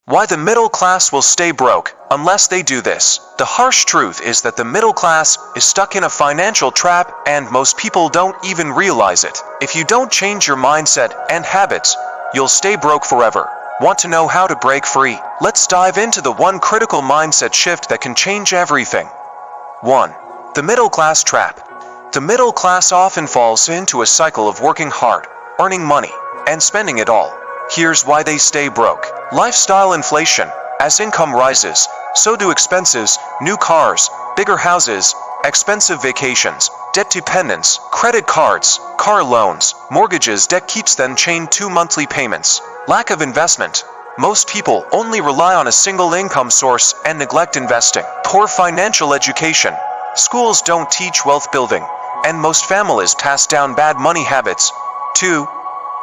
Why the middle class will stay broke unless they do this. The harsh truth is that the middle class is stuck in a financial trap, and most people don't even realize it. If you don't change your mindset and habits, you'll stay broke forever. Want to know how to break free? Let's dive into the one critical mindset shift that can change everything. 1. The middle class trap. The middle class often falls into a cycle of working hard, earning money, and spending it all. Here's why they stay broke. Lifestyle inflation. As income rises, so do expenses: new cars, bigger houses, expensive vacations, debt dependence, credit cards, car loans, mortgages. Debt keeps them chained to monthly payments. Lack of investment. Most people only rely on a single income source and neglect investing. Poor financial education. Schools don't teach wealth building, and most families pass down bad money habits. 2.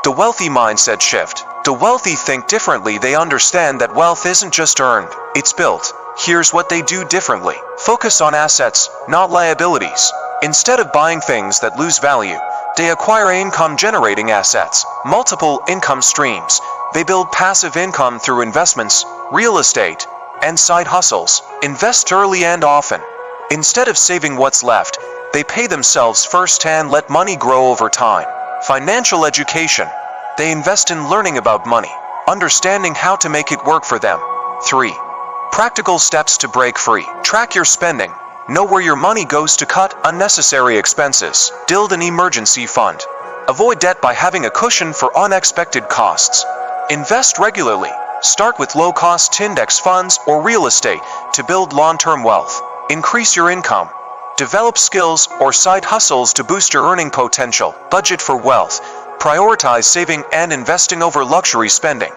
The wealthy mindset shift. The wealthy think differently. They understand that wealth isn't just earned, it's built. Here's what they do differently. Focus on assets, not liabilities. Instead of buying things that lose value, they acquire income-generating assets, multiple income streams. They build passive income through investments, real estate, and side hustles. Invest early and often. Instead of saving what's left, they pay themselves first and let money grow over time. Financial education. They invest in learning about money, understanding how to make it work for them. 3. Practical steps to break free. Track your spending. Know where your money goes to cut unnecessary expenses. Build an emergency fund. Avoid debt by having a cushion for unexpected costs. Invest regularly. Start with low-cost index funds or real estate to build long-term wealth. Increase your income. Develop skills or side hustles to boost your earning potential. Budget for wealth. Prioritize saving and investing over luxury spending.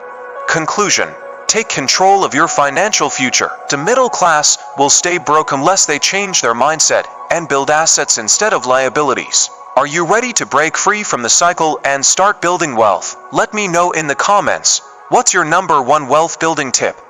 Conclusion. Take control of your financial future. The middle class will stay broke unless they change their mindset and build assets instead of liabilities. Are you ready to break free from the cycle and start building wealth? Let me know in the comments. What's your number one wealth building tip?